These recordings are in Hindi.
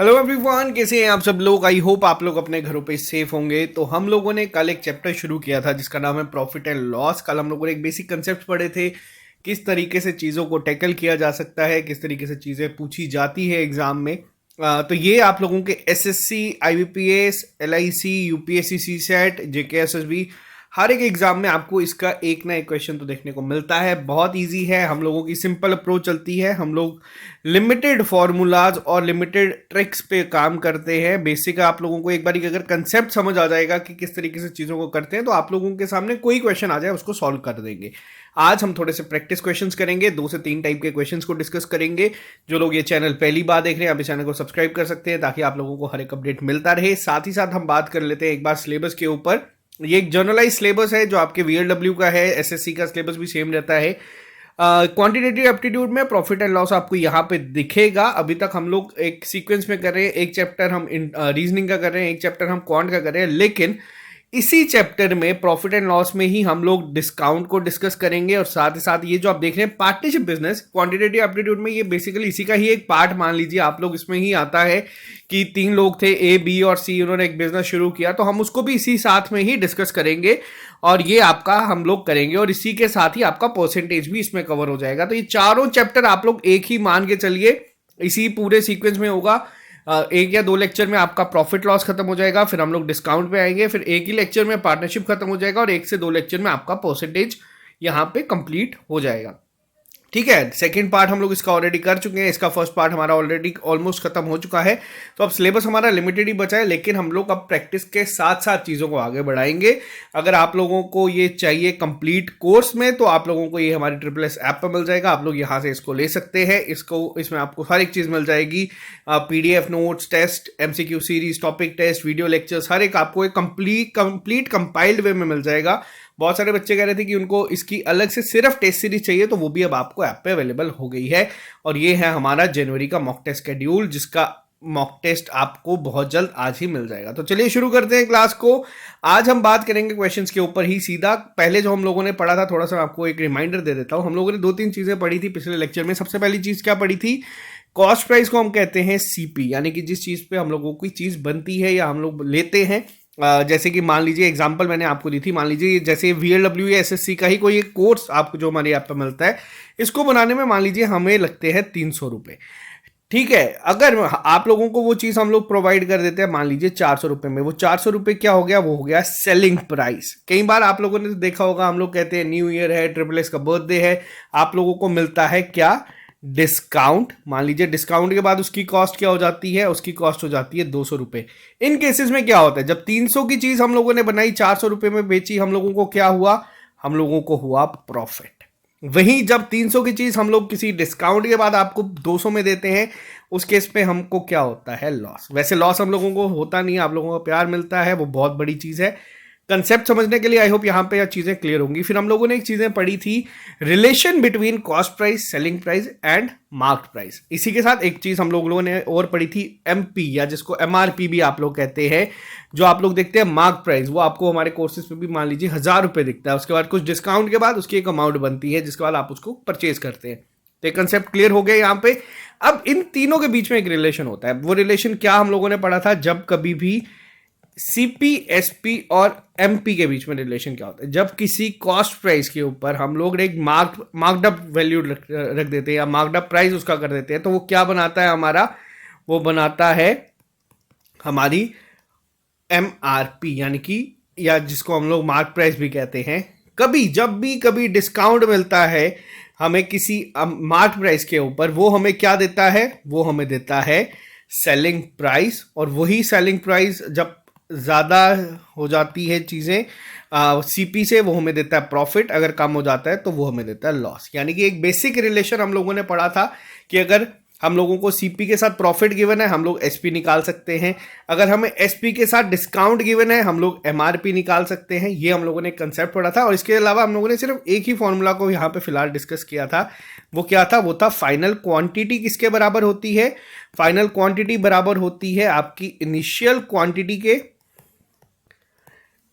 हेलो एवरीवन, कैसे हैं आप सब लोग। आई होप आप लोग अपने घरों पे सेफ होंगे। तो हम लोगों ने कल एक चैप्टर शुरू किया था जिसका नाम है प्रॉफिट एंड लॉस। कल हम लोगों ने एक बेसिक कंसेप्ट पढ़े थे, किस तरीके से चीज़ों को टैकल किया जा सकता है, किस तरीके से चीज़ें पूछी जाती है एग्जाम में। तो ये आप लोगों के SSC, IBPS, LIC, UPSC, CSAT, JK, SSB, हर एक एग्जाम में आपको इसका एक ना एक क्वेश्चन तो देखने को मिलता है। बहुत इजी है, हम लोगों की सिंपल अप्रोच चलती है। हम लोग लिमिटेड फॉर्मूलाज और लिमिटेड ट्रिक्स पे काम करते हैं। बेसिक आप लोगों को एक बार अगर कंसेप्ट समझ आ जाएगा कि किस तरीके से चीज़ों को करते हैं, तो आप लोगों के सामने कोई क्वेश्चन आ जाए उसको सॉल्व कर देंगे। आज हम थोड़े से प्रैक्टिस क्वेश्चंस करेंगे, 2 से 3 टाइप के क्वेश्चंस को डिस्कस करेंगे। जो लोग ये चैनल पहली बार देख रहे हैं, आप इस चैनल को सब्सक्राइब कर सकते हैं ताकि आप लोगों को हर एक अपडेट मिलता रहे। साथ ही साथ हम बात कर लेते हैं एक बार सिलेबस के ऊपर। ये एक जर्नलाइज सिलेबस है जो आपके वीएलडब्ल्यू का है, एसएससी का सिलेबस भी सेम रहता है। क्वांटिटेटिव एप्टीट्यूड में प्रॉफिट एंड लॉस आपको यहाँ पे दिखेगा। अभी तक हम लोग एक सीक्वेंस में कर रहे हैं, एक चैप्टर हम रीजनिंग का कर रहे हैं, एक चैप्टर हम क्वांट का कर रहे हैं। लेकिन इसी चैप्टर में प्रॉफिट एंड लॉस में ही हम लोग डिस्काउंट को डिस्कस करेंगे, और साथ ही साथ ये जो आप देख रहे हैं पार्टनरशिप बिजनेस, क्वांटिटेटिव एप्टीट्यूड में ये बेसिकली इसी का ही एक पार्ट मान लीजिए आप लोग। इसमें ही आता है कि 3 लोग थे, ए, बी और सी, उन्होंने एक बिजनेस शुरू किया, तो हम उसको भी इसी साथ में ही डिस्कस करेंगे और ये आपका हम लोग करेंगे, और इसी के साथ ही आपका परसेंटेज भी इसमें कवर हो जाएगा। तो ये चारों चैप्टर आप लोग एक ही मान के चलिए, इसी पूरे सीक्वेंस में होगा। एक या 2 लेक्चर में आपका प्रॉफिट लॉस खत्म हो जाएगा, फिर हम लोग डिस्काउंट पे आएंगे, फिर एक ही लेक्चर में पार्टनरशिप खत्म हो जाएगा, और 1 से 2 लेक्चर में आपका परसेंटेज यहाँ पे कंप्लीट हो जाएगा। ठीक है, सेकंड पार्ट हम लोग इसका ऑलरेडी कर चुके हैं, इसका फर्स्ट पार्ट हमारा ऑलरेडी ऑलमोस्ट खत्म हो चुका है। तो अब सिलेबस हमारा लिमिटेड ही बचा है, लेकिन हम लोग अब प्रैक्टिस के साथ साथ चीज़ों को आगे बढ़ाएंगे। अगर आप लोगों को ये चाहिए कंप्लीट कोर्स में, तो आप लोगों को ये हमारी SSS ऐप पर मिल जाएगा। आप लोग यहाँ से इसको ले सकते हैं। इसमें आपको हर एक चीज़ मिल जाएगी, PDF notes, test, MCQ series, topic test, video lectures, हर एक आपको एक कंप्लीट कंपाइल्ड वे में मिल जाएगा। बहुत सारे बच्चे कह रहे थे कि उनको इसकी अलग से सिर्फ टेस्ट सीरीज चाहिए, तो वो भी अब आपको ऐप पे अवेलेबल हो गई है। और ये है हमारा जनवरी का मॉक टेस्ट शेड्यूल, जिसका मॉक टेस्ट आपको बहुत जल्द आज ही मिल जाएगा। तो चलिए शुरू करते हैं क्लास को। आज हम बात करेंगे क्वेश्चंस के ऊपर ही सीधा। पहले जो हम लोगों ने पढ़ा था, थोड़ा सा आपको एक रिमाइंडर दे देता हूं। हम लोगों ने 2-3 चीजें पढ़ी थी पिछले लेक्चर में। सबसे पहली चीज क्या पढ़ी थी? कॉस्ट प्राइस को हम कहते हैं सीपी, यानी कि जिस चीज पे हम लोगों को चीज बनती है या हम लोग लेते हैं। जैसे कि मान लीजिए एग्जांपल मैंने आपको दी थी, मान लीजिए जैसे वीएलडब्ल्यू या एसएससी का ही कोई एक कोर्स आपको जो हमारे ऐप पर मिलता है, इसको बनाने में मान लीजिए हमें लगते हैं 300 रुपये। ठीक है, अगर आप लोगों को वो चीज़ हम लोग प्रोवाइड कर देते हैं मान लीजिए 400 रुपये में, वो 400 रुपये क्या हो गया? वो हो गया सेलिंग प्राइस। कई बार आप लोगों ने देखा होगा, हम लोग कहते हैं न्यू ईयर है, SSS का बर्थडे है, आप लोगों को मिलता है क्या? डिस्काउंट। मान लीजिए डिस्काउंट के बाद उसकी कॉस्ट क्या हो जाती है? उसकी कॉस्ट हो जाती है 200 रुपये। इन केसेस में क्या होता है? जब 300 की चीज हम लोगों ने बनाई, 400 रुपये में बेची, हम लोगों को क्या हुआ? हम लोगों को हुआ प्रॉफिट। वहीं जब 300 की चीज हम लोग किसी डिस्काउंट के बाद आपको 200 में देते हैं, उस केस पे हमको क्या होता है? लॉस। वैसे लॉस हम लोगों को होता नहीं है, आप लोगों को प्यार मिलता है, वो बहुत बड़ी चीज है। कंसेप्ट समझने के लिए आई होप यहाँ पे चीजें क्लियर होंगी। फिर हम लोगों ने एक चीजें पढ़ी थी, relation between cost price, selling price and market price. इसी के साथ एक चीज हम लोगों ने और पढ़ी थी, एमपी, या जिसको एमआरपी भी आप लोग कहते हैं। जो आप लोग देखते हैं मार्केट प्राइस, वो आपको हमारे कोर्सेज पे भी मान लीजिए 1000 रुपये दिखता है। उसके बाद कुछ डिस्काउंट के बाद उसकी एक अमाउंट बनती है, जिसके बाद आप उसको परचेज करते हैं। तो ये कंसेप्ट क्लियर हो गया यहाँ पे। अब इन तीनों के बीच में एक रिलेशन होता है। वो रिलेशन क्या हम लोगों ने पढ़ा था? जब कभी भी सीपी, एसपी और एमपी के बीच में रिलेशन क्या होता है? जब किसी कॉस्ट प्राइस के ऊपर हम लोग एक मार्कड अप वैल्यू रख देते हैं या मार्कड अप प्राइस उसका कर देते हैं, तो वो क्या बनाता है हमारा? वो बनाता है हमारी एमआरपी, यानी कि, या जिसको हम लोग मार्क प्राइस भी कहते हैं। जब भी कभी डिस्काउंट मिलता है हमें किसी मार्क प्राइस के ऊपर, वो हमें क्या देता है? वो हमें देता है सेलिंग प्राइस। और वही सेलिंग प्राइस जब ज़्यादा हो जाती है चीज़ें सीपी से, वो हमें देता है प्रॉफिट। अगर कम हो जाता है तो वो हमें देता है लॉस। यानी कि एक बेसिक रिलेशन हम लोगों ने पढ़ा था कि अगर हम लोगों को सीपी के साथ प्रॉफिट गिवन है, हम लोग एसपी निकाल सकते हैं। अगर हमें एसपी के साथ डिस्काउंट गिवन है, हम लोग एमआरपी निकाल सकते हैं। ये हम लोगों ने कंसेप्ट पढ़ा था। और इसके अलावा हम लोगों ने सिर्फ एक ही फॉर्मूला को यहाँ पे फिलहाल डिस्कस किया था। वो क्या था? वो था फाइनल क्वांटिटी किसके बराबर होती है? फाइनल क्वांटिटी बराबर होती है आपकी इनिशियल क्वांटिटी के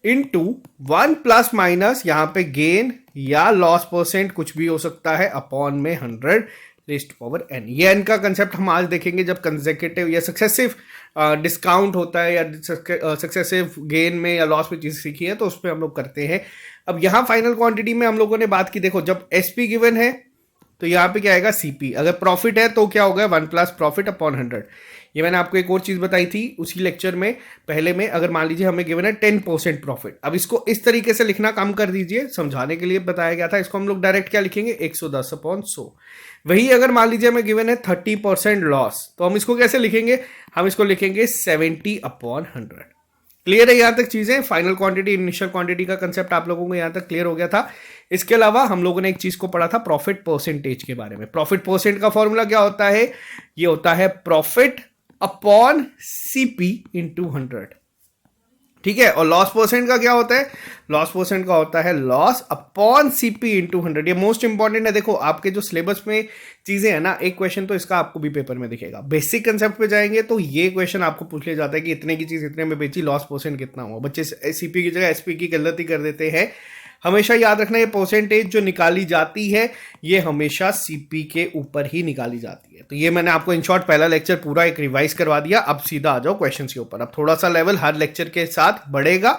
इनटू 1 प्लस माइनस यहाँ पे गेन या लॉस परसेंट, कुछ भी हो सकता है, अपॉन में 100 रेस्ट पावर n। ये n का कंसेप्ट हम आज देखेंगे जब कंसेक्यूटिव या सक्सेसिव डिस्काउंट होता है या सक्सेसिव गेन में या लॉस में चीज सीखी है तो उस पर हम लोग करते हैं। अब यहाँ फाइनल क्वांटिटी में हम लोगों ने बात की, देखो जब एसपी गिवन है तो यहाँ पे क्या आएगा सीपी, अगर प्रॉफिट है तो क्या होगा 1 प्लस प्रॉफिट अपॉन 100। ये मैंने आपको एक और चीज बताई थी उसी लेक्चर में पहले में, अगर मान लीजिए हमें गिवन है 10% प्रॉफिट, अब इसको इस तरीके से लिखना कम कर दीजिए, समझाने के लिए बताया गया था। इसको हम लोग डायरेक्ट क्या लिखेंगे 110 अपॉन 100। वही अगर मान लीजिए हमें गिवन है 30% लॉस तो हम इसको कैसे लिखेंगे, हम इसको लिखेंगे 70 अपॉन 100। क्लियर है यहां तक चीजें, फाइनल क्वांटिटी इनिशियल क्वांटिटी का कंसेप्ट आप लोगों को यहां तक क्लियर हो गया था। इसके अलावा हम लोगों ने एक चीज को पढ़ा था प्रॉफिट परसेंटेज के बारे में। प्रॉफिट परसेंट का फॉर्मूला क्या होता है, ये होता है प्रॉफिट अपॉन सीपी इंटू 100, ठीक है। और लॉस परसेंट का क्या होता है, लॉस परसेंट का होता है लॉस अपॉन सीपी इंटू 100। ये मोस्ट इंपॉर्टेंट है। देखो आपके जो सिलेबस में चीजें है ना, एक क्वेश्चन तो इसका आपको भी पेपर में दिखेगा। बेसिक कंसेप्ट पे जाएंगे तो ये क्वेश्चन आपको पूछ लिया जाता है कि इतने की चीज इतने में बेची, लॉस परसेंट कितना हुआ। बच्चे सीपी की जगह एसपी की गलती कर देते हैं। हमेशा याद रखना ये परसेंटेज जो निकाली जाती है ये हमेशा सीपी के ऊपर ही निकाली जाती है। तो ये मैंने आपको इन शॉर्ट पहला लेक्चर पूरा एक रिवाइज करवा दिया। अब सीधा आ जाओ क्वेश्चंस के ऊपर। अब थोड़ा सा लेवल हर लेक्चर के साथ बढ़ेगा,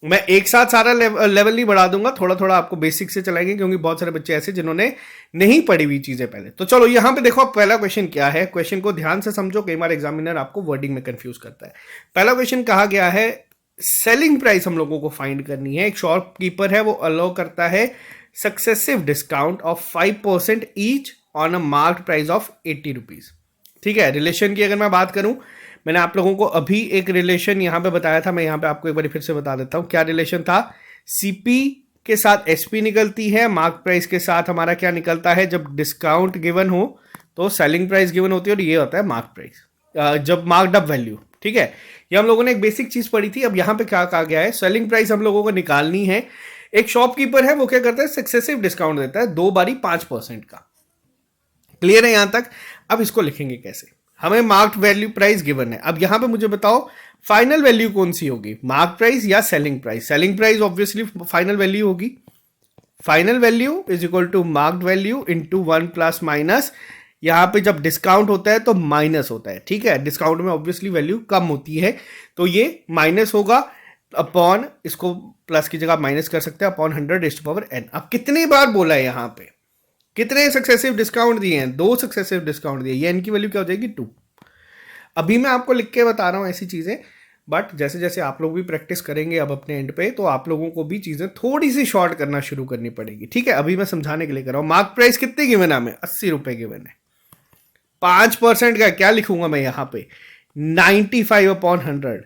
मैं एक साथ सारा लेवल नहीं बढ़ा दूंगा, थोड़ा थोड़ा आपको बेसिक से चलाएंगे क्योंकि बहुत सारे बच्चे ऐसे जिन्होंने नहीं पढ़ी हुई चीजें पहले। तो चलो यहाँ पे देखो पहला क्वेश्चन क्या है, क्वेश्चन को ध्यान से समझो, कई बार एग्जामिनर आपको वर्डिंग में कंफ्यूज करता है। पहला क्वेश्चन कहा गया है सेलिंग प्राइस हम लोगों को फाइंड करनी है। एक शॉपकीपर है वो अलाउ करता है successive discount of 5% each on a marked price of 80 rupees, ठीक है। रिलेशन की अगर मैं बात करूं, मैंने आप लोगों को अभी एक रिलेशन यहां पे बताया था, मैं यहां पे आपको एक बार फिर से बता देता हूं क्या रिलेशन था। सीपी के साथ एसपी निकलती है, मार्क प्राइस के साथ हमारा क्या निकलता है, जब डिस्काउंट गिवन हो तो सेलिंग प्राइस गिवन होती है और ये होता है मार्क प्राइस जब मार्क्ड अप वैल्यू, ठीक है। ये हम लोगों ने एक बेसिक चीज पढ़ी थी। अब यहां पे क्या कहा गया है, सेलिंग प्राइस हम लोगों को निकालनी है। एक शॉपकीपर है वो क्या करता है सक्सेसिव डिस्काउंट देता है 2 बारी 5% का। क्लियर है यहां तक। अब इसको लिखेंगे कैसे, हमें मार्क्ड वैल्यू प्राइस गिवन है। अब यहां पे मुझे बताओ फाइनल वैल्यू कौन सी होगी, मार्क प्राइस या selling price. Selling price obviously final value होगी। Final value is equal to marked value into 1 plus minus, यहां पे जब डिस्काउंट होता है तो माइनस होता है, ठीक है। डिस्काउंट में ऑब्वियसली वैल्यू कम होती है तो ये माइनस होगा अपॉन, इसको प्लस की जगह माइनस कर सकते हैं, upon 100 raised to power n। अब कितनी बार बोला है यहां पे, कितने सक्सेसिव डिस्काउंट दिए हैं, 2 सक्सेसिव डिस्काउंट दिए, ये n की वैल्यू क्या हो जाएगी 2। अभी मैं आपको लिख के बता रहा हूं ऐसी चीजें, बट जैसे जैसे आप लोग भी प्रैक्टिस करेंगे अब अपने एंड पे तो आप लोगों को भी चीजें थोड़ी सी शॉर्ट करना शुरू करनी पड़ेगी, ठीक है। अभी मैं समझाने के लिए कर रहा हूं। मार्क प्राइस कितने गिवन है हमें, 80 रुपए गिवन है। 5% का क्या लिखूंगा मैं यहां पे 95 अपॉन 100,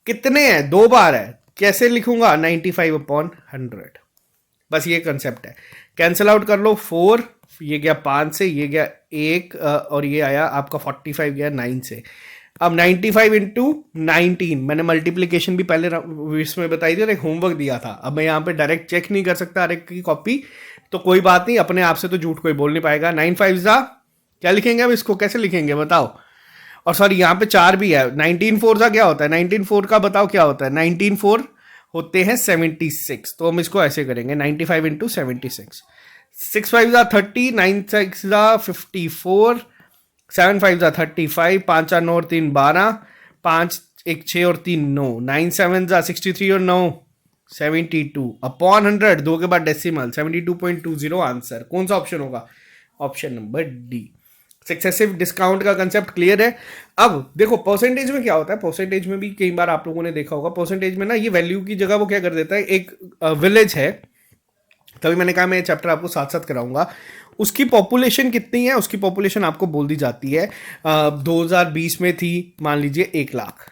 कितने हैं 2 बार है, कैसे लिखूंगा 95 अपॉन 100। बस ये कंसेप्ट है। कैंसिल आउट कर लो, 4 ये गया 5 से, ये गया 1 और ये आया आपका 45 गया 9 से। अब 95 इंटू 19, मैंने मल्टीप्लीकेशन भी पहले इसमें बताई थी और एक होमवर्क दिया था। अब मैं यहाँ पे डायरेक्ट चेक नहीं कर सकता हर एक की कॉपी, तो कोई बात नहीं, अपने आप से तो झूठ कोई बोल नहीं पाएगा। 9 5 जा क्या लिखेंगे, अब इसको कैसे लिखेंगे बताओ। और सॉरी यहाँ पे 4 भी है। 19 4 का क्या होता है, 19 4 का बताओ क्या होता है, 19 4 होते हैं 76। तो हम इसको ऐसे करेंगे 95 इंटू 76, 6 5 जा 30, 9 6 जा 54, 7 5 जा 35, 5 4 9 और 3 12, 5 1 6 और 3 9, 9 7 जा 63 और 9 72 अपॉन 100, 2 के बाद डेसिमल 72.20। आंसर कौन सा ऑप्शन होगा, option number D. Successive discount का कंसेप्ट क्लियर है। अब देखो परसेंटेज में क्या होता है, परसेंटेज में भी कई बार आप लोगों ने देखा होगा, परसेंटेज में ना ये वैल्यू की जगह वो क्या कर देता है, एक विलेज है, तभी मैंने कहा मैं ये चैप्टर आपको साथ साथ कराऊंगा, उसकी पॉपुलेशन कितनी है, उसकी पॉपुलेशन आपको बोल दी जाती है 2020 में थी मान लीजिए 1 लाख,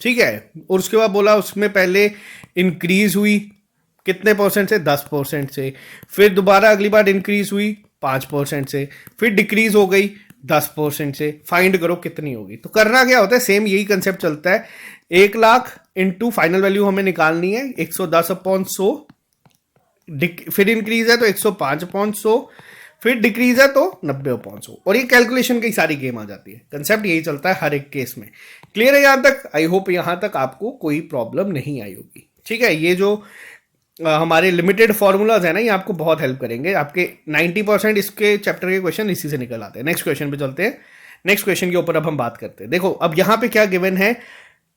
ठीक है। और उसके बाद बोला उसमें पहले इंक्रीज हुई कितने परसेंट से, 10% से, फिर दोबारा अगली बार इंक्रीज हुई 5% से, फिर डिक्रीज हो गई 10% से, फाइंड करो कितनी होगी। तो करना क्या होता है, सेम यही कंसेप्ट चलता है, 1 लाख इंटू फाइनल वैल्यू हमें निकालनी है 110 अपॉन 100, फिर इंक्रीज है तो 105 अपॉन 100, फिर डिक्रीज है तो 90 अपॉन 100, और ये कैलकुलेशन की सारी गेम आ जाती है। कंसेप्ट यही चलता है हर एक केस में। क्लियर है यहां तक, आई होप यहां तक आपको कोई प्रॉब्लम नहीं आई होगी, ठीक है। ये जो हमारे लिमिटेड फॉर्मूलाज है ना, ये आपको बहुत हेल्प करेंगे। आपके 90% इसके चैप्टर के क्वेश्चन इसी से निकल आते हैं। नेक्स्ट क्वेश्चन पे चलते हैं। नेक्स्ट क्वेश्चन के ऊपर अब हम बात करते हैं। देखो अब यहाँ पे क्या गिवन है,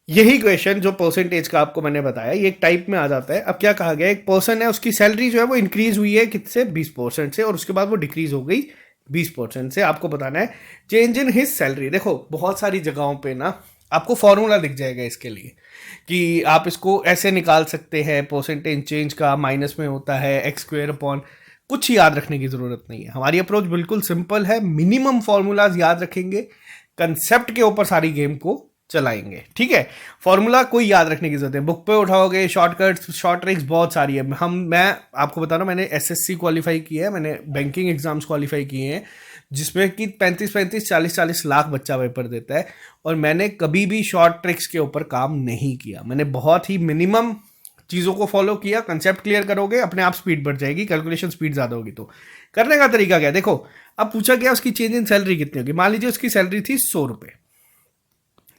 यही क्वेश्चन जो परसेंटेज का आपको मैंने बताया, ये एक टाइप में आ जाता है। अब क्या कहा गया, एक पर्सन है, उसकी सैलरी जो है वो इंक्रीज हुई है कितने, 20% से, और उसके बाद वो डिक्रीज हो गई 20% से। आपको बताना है चेंज इन हिज सैलरी। देखो बहुत सारी जगहों पे ना आपको फॉर्मूला दिख जाएगा इसके लिए, कि आप इसको ऐसे निकाल सकते हैं, परसेंटेज चेंज का माइनस में होता है एक्स स्क्वायर अपॉन, कुछ याद रखने की जरूरत नहीं है। हमारी अप्रोच बिल्कुल सिंपल है, मिनिमम फॉर्मूलाज याद रखेंगे, कंसेप्ट के ऊपर सारी गेम को चलाएंगे। ठीक है, फॉर्मूला कोई याद रखने की जरूरत है, बुक पे उठाओगे, शॉर्टकट्स शॉर्ट ट्रिक्स बहुत सारी है। मैं आपको बता रहा हूँ, मैंने एसएससी क्वालिफाई किया है, मैंने बैंकिंग एग्जाम्स क्वालिफाई किए हैं, जिसमें कि 35-35 40-40 लाख बच्चा पेपर देता है, और मैंने कभी भी शॉर्ट ट्रिक्स के ऊपर काम नहीं किया। मैंने बहुत ही मिनिमम चीज़ों को फॉलो किया। कंसेप्ट क्लियर करोगे, अपने आप स्पीड बढ़ जाएगी, कैलकुलेशन स्पीड ज़्यादा होगी। तो करने का तरीका क्या है, देखो अब पूछा गया उसकी चेंज इन सैलरी कितनी होगी। मान लीजिए उसकी सैलरी थी 100 रुपये।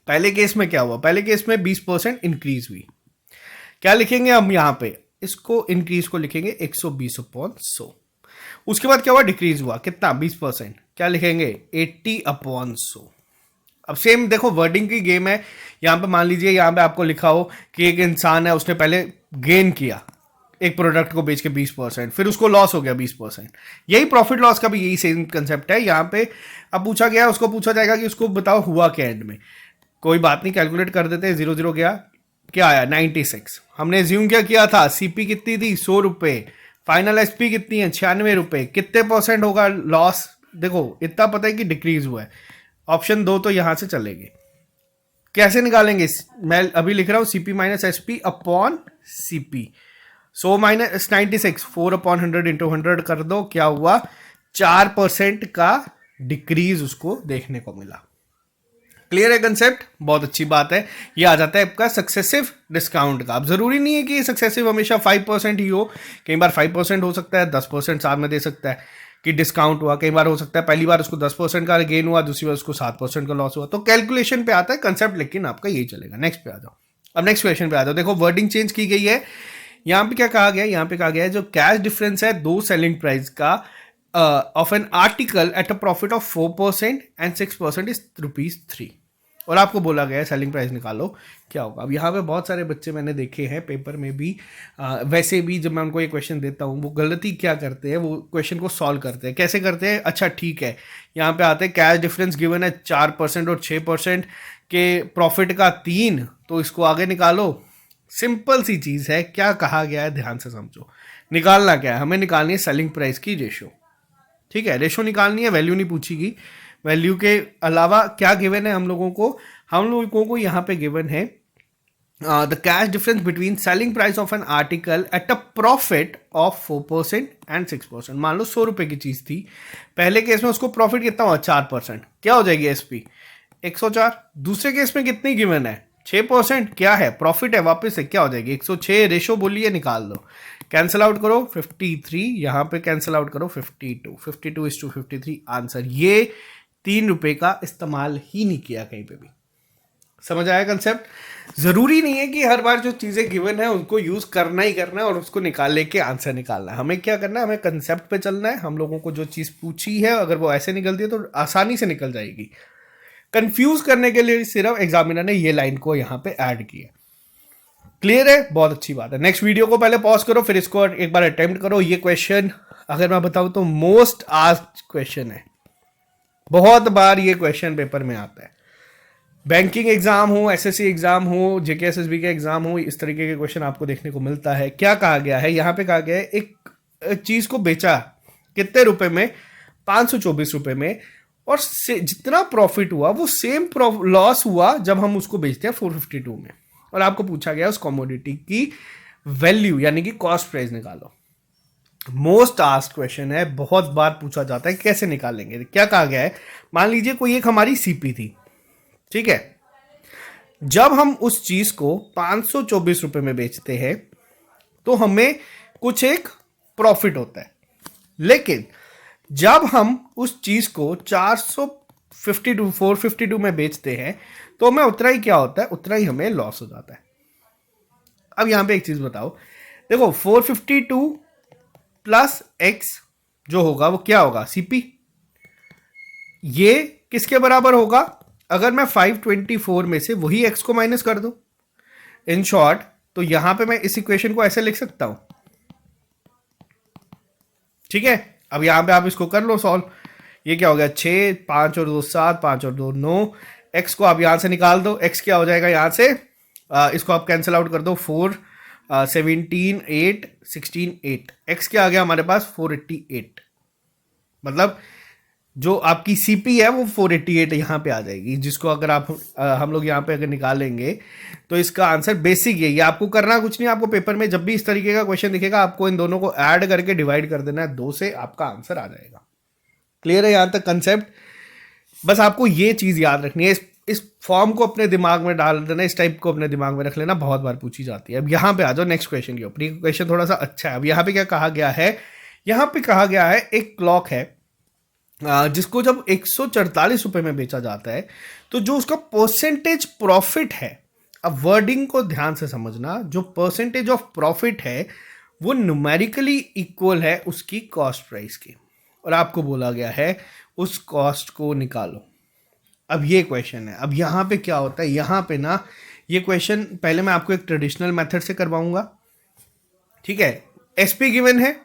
पहले केस में क्या हुआ, पहले केस में 20% इंक्रीज हुई। क्या लिखेंगे हम यहाँ पे, इसको इंक्रीज को लिखेंगे 120/100। उसके बाद क्या हुआ, डिक्रीज हुआ कितना, 20%। क्या लिखेंगे, 80/100। अब सेम देखो वर्डिंग की गेम है। यहाँ पे मान लीजिए, यहाँ पे आपको लिखा हो कि एक इंसान है, उसने पहले गेन किया एक प्रोडक्ट को बेच के 20%, फिर उसको लॉस हो गया 20%। यही प्रॉफिट लॉस का भी यही सेम कंसेप्ट है यहाँ पे। अब पूछा गया, उसको पूछा जाएगा कि उसको बताओ हुआ क्या एंड में। कोई बात नहीं, कैलकुलेट कर देते हैं। 0 0 गया, क्या आया 96। हमने एज्यूम क्या किया था, सीपी कितनी थी 100 रुपये, फाइनल एसपी कितनी है 96 रुपये, कितने परसेंट होगा लॉस। देखो इतना पता है कि डिक्रीज हुआ है। ऑप्शन 2 तो यहां से चलेंगे। कैसे निकालेंगे, मैं अभी लिख रहा हूं CP minus SP upon CP. 100 minus 96, 4/100 into 100 कर दो, क्या हुआ 4% का डिक्रीज उसको देखने को मिला। क्लियर है कंसेप्ट, बहुत अच्छी बात है। ये आ जाता है आपका सक्सेसिव डिस्काउंट का। अब जरूरी नहीं है कि ये सक्सेसिव हमेशा 5% ही हो, कई बार 5% हो सकता है, 10% साथ में दे सकता है कि डिस्काउंट हुआ। कई बार हो सकता है पहली बार उसको 10% का गेन हुआ, दूसरी बार उसको 7% का लॉस हुआ। तो कैलकुलेशन पे आता है कंसेप्ट, लेकिन आपका यही चलेगा। नेक्स्ट पे आ जाओ। अब नेक्स्ट क्वेश्चन पे आ जाओ। देखो वर्डिंग चेंज की गई है। यहाँ पे क्या कहा गया है, यहाँ पे कहा गया है जो कैश डिफरेंस है दो सेलिंग प्राइस का of an article at a profit of 4% and 6% is ₹3, और आपको बोला गया है सेलिंग प्राइस निकालो, क्या होगा। अब यहाँ पे बहुत सारे बच्चे मैंने देखे हैं पेपर में भी, वैसे भी जब मैं उनको ये क्वेश्चन देता हूँ, वो गलती क्या करते हैं, वो क्वेश्चन को सॉल्व करते हैं। कैसे करते हैं, अच्छा ठीक है, यहाँ पे आते हैं कैश डिफरेंस गिवन है 4% और 6% के प्रॉफिट का 3, तो इसको आगे निकालो। सिंपल सी चीज़ है, क्या कहा गया है ध्यान से समझो। निकालना क्या है, हमें निकालनी है सेलिंग प्राइस की रेशो। ठीक है, रेशो निकालनी है, वैल्यू नहीं पूछेगी। वैल्यू के अलावा क्या गिवन है हम लोगों को यहाँ पे गिवन है the cash difference between selling price of an article at a profit of 4% and 6%। मान लो 100 रुपए की चीज थी, पहले केस में उसको प्रॉफिट कितना हुआ 4%, क्या हो जाएगी एसपी 104। दूसरे केस में कितनी गिवन है 6%, क्या है प्रॉफिट है, वापस से क्या हो जाएगी 106। रेशो बोलिए, निकाल दो, कैंसिल आउट करो 53, यहाँ पे कैंसिल आउट करो 52 आंसर। ये 3 रुपए का इस्तेमाल ही नहीं किया कहीं पे भी। समझ आया कंसेप्ट। जरूरी नहीं है कि हर बार जो चीजें गिवन है उनको यूज करना ही करना है और उसको निकाल लेके आंसर निकालना है। हमें क्या करना है, हमें कंसेप्ट पे चलना है। हम लोगों को जो चीज पूछी है अगर वो ऐसे निकलती है तो आसानी से निकल जाएगी। कंफ्यूज करने के लिए सिर्फ एग्जामिनर ने ये लाइन को यहाँ पे ऐड किया। क्लियर है, बहुत अच्छी बात है। नेक्स्ट वीडियो को पहले पॉज करो, फिर इसको एक बार अटेम्प्ट करो। ये क्वेश्चन अगर मैं बताऊं तो मोस्ट आस्क्ड क्वेश्चन है, बहुत बार ये क्वेश्चन पेपर में आता है। बैंकिंग एग्जाम हो, एसएससी एग्जाम हो, जेके एसएसबी के एग्जाम हो, इस तरीके के क्वेश्चन आपको देखने को मिलता है। क्या कहा गया है यहाँ पे, कहा गया है एक चीज को बेचा कितने रुपए में, 524 रुपए में, और जितना प्रॉफिट हुआ वो सेम लॉस हुआ जब हम उसको बेचते हैं 452 में। और आपको पूछा गया उस कमोडिटी की वैल्यू यानी कि कॉस्ट प्राइस निकालो। मोस्ट आस्क्ड क्वेश्चन है, बहुत बार पूछा जाता है, कैसे निकालेंगे। क्या कहा गया है, मान लीजिए कोई एक हमारी सीपी थी, ठीक है, जब हम उस चीज को 524 रुपए में बेचते हैं तो हमें कुछ एक प्रॉफिट होता है, लेकिन जब हम उस चीज को 452 में बेचते हैं तो हमें उतना ही क्या होता है, उतना ही हमें लॉस हो जाता है। अब यहां पे एक चीज बताओ, देखो 452 प्लस एक्स जो होगा वो क्या होगा, सीपी। ये किसके बराबर होगा, अगर मैं 524 में से वही एक्स को माइनस कर दूं, इन शॉर्ट तो यहां पे मैं इस इक्वेशन को ऐसे लिख सकता हूं, ठीक है। अब यहां पे आप इसको कर लो सॉल्व। ये क्या हो गया, 6, 5 और 2 7, 5 और 2 9। एक्स को आप यहां से निकाल दो, एक्स क्या हो जाएगा यहां से, इसको आप कैंसिल आउट कर दो, 4 17 8 16 8। एक्स क्या आ गया हमारे पास 488। मतलब जो आपकी सीपी है वो 488 यहाँ पे आ जाएगी, जिसको अगर आप हम लोग यहाँ पे अगर निकालेंगे तो इसका आंसर बेसिक ये आपको करना कुछ नहीं, आपको पेपर में जब भी इस तरीके का क्वेश्चन दिखेगा आपको इन दोनों को ऐड करके डिवाइड कर देना है 2 से, आपका आंसर आ जाएगा। क्लियर है यहाँ तक कंसेप्ट। बस आपको ये चीज याद रखनी है, इस फॉर्म को अपने दिमाग में डाल देना, इस टाइप को अपने दिमाग में रख लेना, बहुत बार पूछी जाती है। अब यहाँ पे आ जाओ नेक्स्ट क्वेश्चन के ऊपर। ये क्वेश्चन थोड़ा सा अच्छा है। अब यहाँ पे क्या कहा गया है, यहाँ पे कहा गया है एक क्लॉक है जिसको जब 144 रुपए में बेचा जाता है तो जो उसका परसेंटेज प्रॉफिट है, अब वर्डिंग को ध्यान से समझना, जो परसेंटेज ऑफ प्रॉफिट है वो न्यूमेरिकली इक्वल है उसकी कॉस्ट प्राइस के, और आपको बोला गया है उस कॉस्ट को निकालो। अब ये क्वेश्चन है। अब यहाँ पे क्या होता है, यहाँ पे ना ये क्वेश्चन पहले मैं आपको एक ट्रेडिशनल मेथड से करवाऊंगा, ठीक है। एसपी गिवन है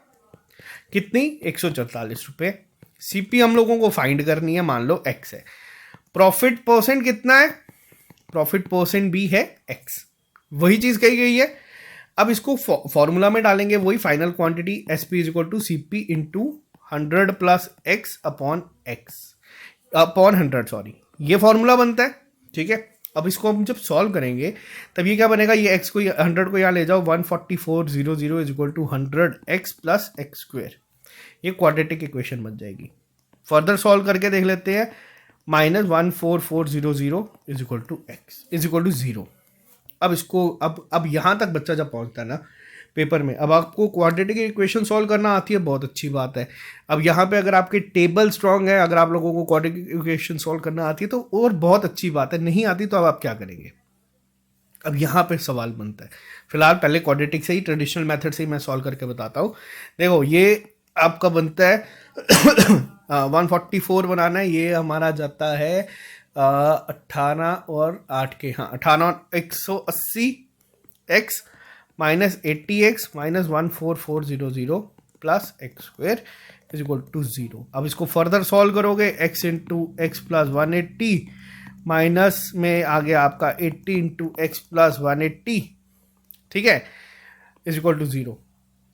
कितनी, 144 रुपए। सीपी हम लोगों को फाइंड करनी है, मान लो एक्स है। प्रॉफिट परसेंट कितना है, प्रॉफिट परसेंट भी है एक्स, वही चीज कही गई है। अब इसको फॉर्मूला में डालेंगे, वही final quantity SP is equal to CP into 100 plus x upon x upon 100, sorry, ये फॉर्मूला बनता है, ठीक है। अब इसको हम जब सॉल्व करेंगे तब ये क्या बनेगा, ये एक्स को 100 को यहाँ ले जाओ, 14400 is equal to 100 x plus x square, ये क्वाड्रेटिक इक्वेशन बन जाएगी। फर्दर सॉल्व करके देख लेते हैं, -14400 is equal to x is equal to 0। अब इसको अब यहां तक बच्चा जब पहुंचता है ना पेपर में, अब आपको क्वाड्रेटिक इक्वेशन सॉल्व करना आती है, बहुत अच्छी बात है। अब यहाँ पे अगर आपके टेबल स्ट्रांग है, अगर आप लोगों को क्वाड्रेटिक इक्वेशन सॉल्व करना आती है तो और बहुत अच्छी बात है, नहीं आती तो अब आप क्या करेंगे। अब यहाँ पे सवाल बनता है, फिलहाल पहले क्वाड्रेटिक से ही, ट्रेडिशनल मेथड से ही मैं सॉल्व करके बताता हूँ। देखो ये आपका बनता है 144 बनाना है, ये हमारा जाता है 18 और 8 के, हाँ 18 180 x minus 80 x minus 14400 plus x square is equal to 0। अब इसको फर्दर सॉल्व करोगे, x into x plus 180 minus में आ गया आपका 80 इंटू एक्स प्लस 180, ठीक है, इज इक्वल टू 0।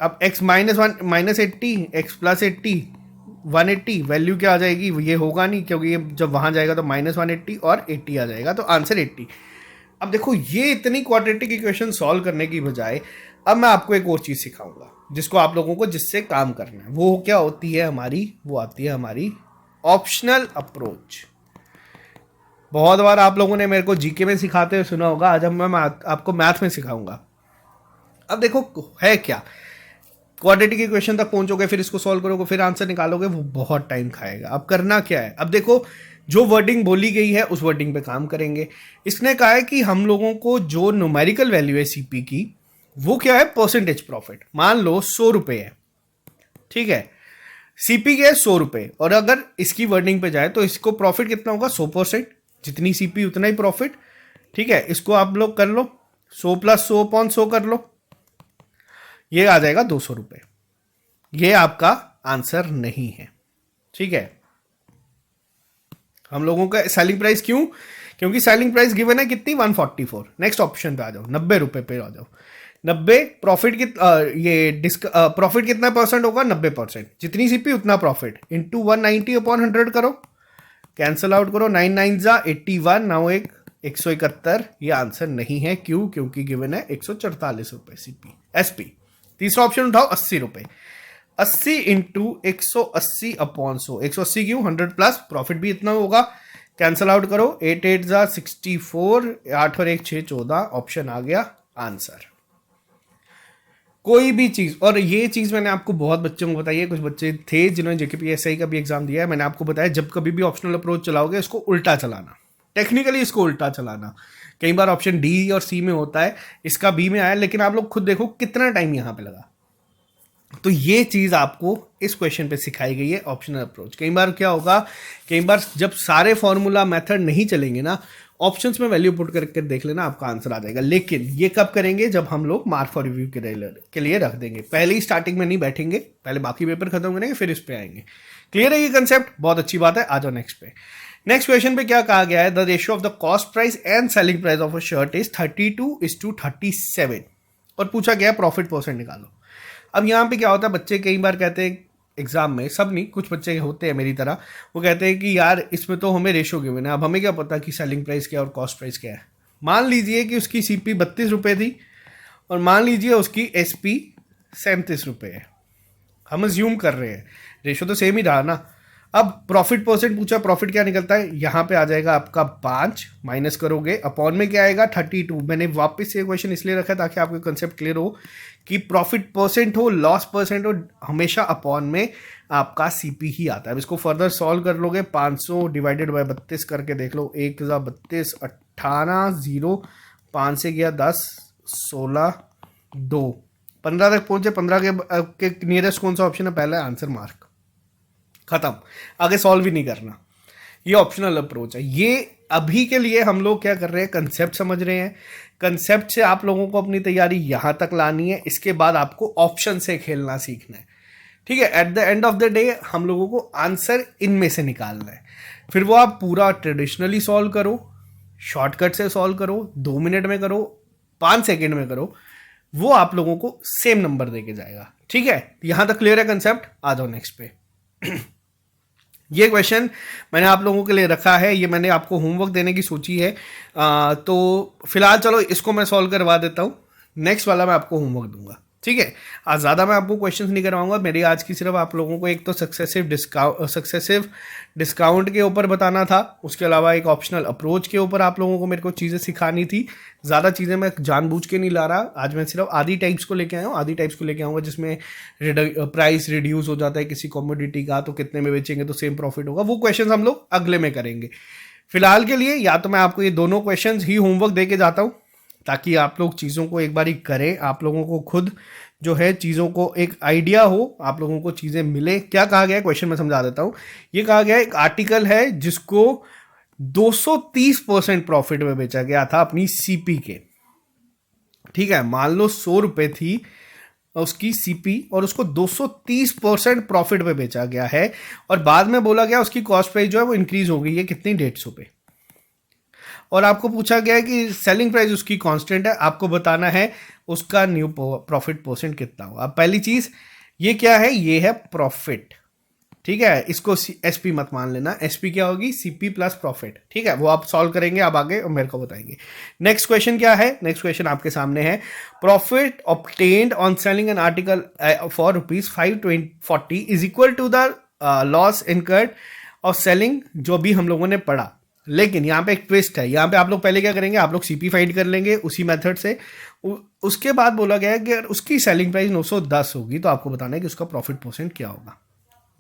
अब x minus 80 x plus 80 180, value क्या आ जाएगी, ये होगा नहीं क्योंकि ये जब वहां जाएगा तो -180 और 80 आ जाएगा, तो आंसर 80। अब देखो ये इतनी क्वाड्रेटिक इक्वेशन सॉल्व करने की बजाय अब मैं आपको एक और चीज सिखाऊंगा जिसको आप लोगों को जिससे काम करना है, वो क्या होती है हमारी, वो आती है हमारी ऑप्शनल अप्रोच। बहुत बार आप लोगों ने मेरे को जीके में सिखाते हुए सुना होगा, आज मैं आपको मैथ में सिखाऊंगा। अब देखो है क्या, क्वाड्रेटिक इक्वेशन तक पहुंचोगे, फिर इसको सॉल्व करोगे, फिर आंसर निकालोगे, वो बहुत टाइम खाएगा। अब करना क्या है, अब देखो जो वर्डिंग बोली गई है उस वर्डिंग पे काम करेंगे। इसने कहा है कि हम लोगों को जो न्यूमेरिकल वैल्यू है सीपी की, वो क्या है, परसेंटेज प्रॉफिट। मान लो 100 रुपए है, ठीक है, सीपी के 100 रुपए, और अगर इसकी वर्डिंग पे जाए तो इसको प्रॉफिट कितना होगा, 100%, जितनी सीपी उतना ही प्रॉफिट, ठीक है। इसको आप लोग कर लो 100 प्लस 100 अपॉन 100 कर लो, ये आ जाएगा 200 रुपए। ये आपका आंसर नहीं है, ठीक है। हम लोगों का सेलिंग प्राइस क्यों, क्योंकि सेलिंग प्राइस गिवन है कितनी, 144। नेक्स्ट ऑप्शन पे आ जाओ, 90 रुपए पे आ जाओ। 90 प्रॉफिट प्रॉफिट कितना परसेंट होगा, 90%, जितनी सीपी उतना प्रॉफिट, इंटू 190 अपॉन 100 करो, कैंसल आउट करो, 9 9 जा 81, 9 1 171। ये आंसर नहीं है, क्यों, क्योंकि गिवन है 144 रुपए सीपी एसपी। तीसरा ऑप्शन उठाओ, 80 रुपए, 80 इंटू 180 अपॉन 100, 180 क्यों, 100 प्लस प्रॉफिट भी इतना होगा, कैंसल आउट करो, 8 8 जा 64, 8 और 1 6 14, ऑप्शन आ गया आंसर। कोई भी चीज, और ये चीज मैंने आपको बहुत बच्चों को बताई है, कुछ बच्चे थे जिन्होंने जेकेपीएसआई का भी एग्जाम दिया है, मैंने आपको बताया जब कभी भी ऑप्शनल अप्रोच चलाओगे इसको उल्टा चलाना, टेक्निकली इसको उल्टा चलाना। कई बार ऑप्शन डी और सी में होता है, इसका बी में आया, लेकिन आप लोग खुद देखो कितना टाइम यहां पे लगा। तो ये चीज आपको इस क्वेश्चन पे सिखाई गई है, ऑप्शनल अप्रोच। कई बार क्या होगा, कई बार जब सारे फॉर्मूला मेथड नहीं चलेंगे ना, ऑप्शंस में वैल्यू पुट करके देख लेना, आपका आंसर आ जाएगा। लेकिन ये कब करेंगे, जब हम लोग मार्क फॉर रिव्यू के लिए रख देंगे। पहले ही स्टार्टिंग में नहीं बैठेंगे, पहले बाकी पेपर खत्म करेंगे फिर इस पे आएंगे। क्लियर है ये कंसेप्ट? बहुत अच्छी बात है। आ जाओ नेक्स्ट पे। नेक्स्ट क्वेश्चन पे क्या कहा गया है, the ratio of the cost price and selling price of a shirt is 32:37 और पूछा गया प्रॉफिट परसेंट निकालो। अब यहाँ पे क्या होता है, बच्चे कई बार कहते हैं एग्जाम में, सब नहीं, कुछ बच्चे होते हैं मेरी तरह, वो कहते हैं कि यार इसमें तो हमें रेशो गिवन है, अब हमें क्या पता कि सेलिंग प्राइस क्या और कॉस्ट प्राइस क्या है। मान लीजिए कि उसकी सीपी 32 रुपये थी और मान लीजिए उसकी एसपी 37 रुपये है, हम अज्यूम कर रहे हैं, रेशो तो सेम ही रहा ना। अब प्रॉफिट परसेंट पूछा, प्रॉफिट क्या निकलता है, यहाँ पे आ जाएगा आपका 5, माइनस करोगे, अपॉन में क्या आएगा 32। मैंने वापस से क्वेश्चन इसलिए रखा ताकि आपको कंसेप्ट क्लियर हो कि प्रॉफिट परसेंट हो, लॉस परसेंट हो, हमेशा अपॉन में आपका सीपी ही आता है। अब इसको फर्दर सॉल्व कर लोगे, 500 डिवाइडेड बाय 32 करके देख लो, 1,32 18 0 5 से गया 10 16 2 15 तक पहुंचे। 15 के नियरेस्ट कौन सा ऑप्शन है, पहला आंसर मार्क, खत्म, आगे सॉल्व ही नहीं करना। ये ऑप्शनल अप्रोच है। ये अभी के लिए हम लोग क्या कर रहे हैं, कंसेप्ट समझ रहे हैं, कंसेप्ट से आप लोगों को अपनी तैयारी यहां तक लानी है, इसके बाद आपको ऑप्शन से खेलना सीखना है। ठीक है, at the end of the day हम लोगों को आंसर इनमें से निकालना है, फिर वो आप पूरा ट्रेडिशनली सॉल्व करो, शॉर्टकट से सॉल्व करो, 2 मिनट में करो, 5 सेकेंड में करो, वो आप लोगों को सेम नंबर देके जाएगा। ठीक है, यहां तक क्लियर है कंसेप्ट? आ जाओ नेक्स्ट पे। ये क्वेश्चन मैंने आप लोगों के लिए रखा है, ये मैंने आपको होमवर्क देने की सोची है, तो फिलहाल चलो इसको मैं सॉल्व करवा देता हूँ, नेक्स्ट वाला मैं आपको होमवर्क दूंगा। ठीक है, आज ज़्यादा मैं आपको क्वेश्चंस नहीं करवाऊंगा, मेरी आज की सिर्फ आप लोगों को एक तो सक्सेसिव डिस्काउंट के ऊपर बताना था, उसके अलावा एक ऑप्शनल अप्रोच के ऊपर आप लोगों को मेरे को चीज़ें सिखानी थी। ज़्यादा चीज़ें मैं जानबूझ के नहीं ला रहा, आज मैं सिर्फ आधी टाइप्स को लेके आया हूँ, आधी टाइप्स को लेके आऊँगा जिसमें प्राइस रिड्यूस हो जाता है किसी कमोडिटी का, तो कितने में बेचेंगे तो सेम प्रॉफिट होगा, वो क्वेश्चन हम लोग अगले में करेंगे। फिलहाल के लिए या तो मैं आपको ये दोनों क्वेश्चन ही होमवर्क दे के जाता हूँ ताकि आप लोग चीज़ों को एक बार ही करें, आप लोगों को खुद जो है चीज़ों को एक आइडिया हो, आप लोगों को चीज़ें मिले। क्या कहा गया है क्वेश्चन में समझा देता हूँ। ये कहा गया है एक आर्टिकल है जिसको 230% प्रॉफिट में बेचा गया था अपनी सीपी के। ठीक है, मान लो 100 रुपये थी उसकी सीपी और उसको 230% प्रॉफिट पे बेचा गया है, और बाद में बोला गया उसकी कॉस्ट प्राइस जो है वो इंक्रीज हो गई है कितनी, 150 पे, और आपको पूछा गया है कि सेलिंग प्राइस उसकी कांस्टेंट है, आपको बताना है उसका न्यू प्रॉफिट परसेंट कितना होगा। अब पहली चीज ये क्या है, ये है प्रॉफिट। ठीक है, इसको एसपी मत मान लेना, एसपी क्या होगी, सीपी प्लस प्रॉफिट। ठीक है, वो आप सॉल्व करेंगे आप आगे और मेरे को बताएंगे। नेक्स्ट क्वेश्चन क्या है, नेक्स्ट क्वेश्चन आपके सामने है, profit obtained on selling an article for ₹540 is equal to the loss incurred और सेलिंग, जो भी हम लोगों ने पढ़ा। लेकिन यहाँ पे एक ट्विस्ट है, यहाँ पे आप लोग पहले क्या करेंगे, आप लोग सीपी फाइंड कर लेंगे उसी मेथड से, उसके बाद बोला गया है कि अगर उसकी सेलिंग प्राइस 910 होगी तो आपको बताना है कि उसका प्रॉफिट परसेंट क्या होगा।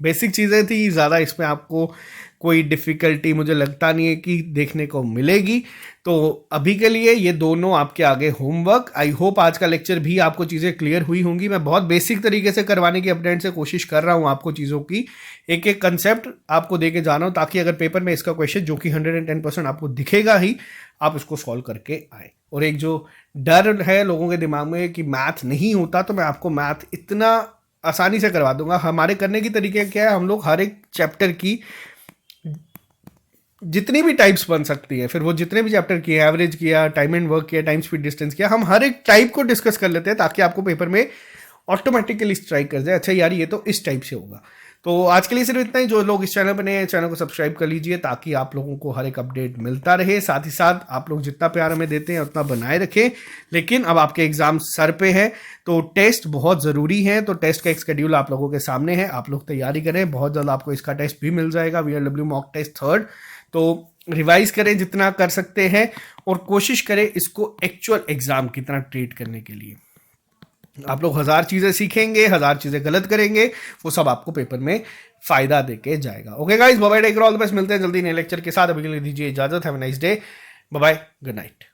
बेसिक चीज़ें थी, ज़्यादा इसमें आपको कोई डिफ़िकल्टी मुझे लगता नहीं है कि देखने को मिलेगी। तो अभी के लिए ये दोनों आपके आगे होमवर्क। आई होप आज का लेक्चर भी आपको चीज़ें क्लियर हुई होंगी। मैं बहुत बेसिक तरीके से करवाने की अपडेट से कोशिश कर रहा हूँ आपको, चीज़ों की एक एक कंसेप्ट आपको दे के जाना हो, ताकि अगर पेपर में इसका क्वेश्चन जो कि 110% आपको दिखेगा ही, आप इसको सॉल्व करके आए। और एक जो डर है लोगों के दिमाग में कि मैथ नहीं होता, तो मैं आपको मैथ इतना आसानी से करवा दूंगा। हमारे करने की तरीके क्या है, हम लोग हर एक चैप्टर की जितनी भी टाइप्स बन सकती है, फिर वो जितने भी चैप्टर किए, एवरेज किया, टाइम एंड वर्क किया, टाइम स्पीड डिस्टेंस किया, हम हर एक टाइप को डिस्कस कर लेते हैं ताकि आपको पेपर में ऑटोमेटिकली स्ट्राइक कर जाए, अच्छा यार ये तो इस टाइप से होगा। तो आज के लिए सिर्फ इतना ही। जो लोग इस चैनल पर नए हैं, चैनल को सब्सक्राइब कर लीजिए ताकि आप लोगों को हर एक अपडेट मिलता रहे। साथ ही साथ आप लोग जितना प्यार हमें देते हैं उतना बनाए रखें। लेकिन अब आपके एग्जाम सर पे है, तो टेस्ट बहुत ज़रूरी है, तो टेस्ट का एक शेड्यूल आप लोगों के सामने है, आप लोग तैयारी करें। बहुत जल्द आपको इसका टेस्ट भी मिल जाएगा, VLW मॉक टेस्ट 3rd। तो रिवाइज करें जितना कर सकते हैं और कोशिश करें इसको एक्चुअल एग्जाम की तरह ट्रीट करने के लिए। आप लोग 1000 चीजें सीखेंगे, 1000 चीजें गलत करेंगे, वो सब आपको पेपर में फायदा देके जाएगा। Okay guys, bye bye, take care, all the best, मिलते हैं जल्दी नए लेक्चर के साथ। अभी के लिए दीजिए इजाजत। Have a nice day, bye bye, good night.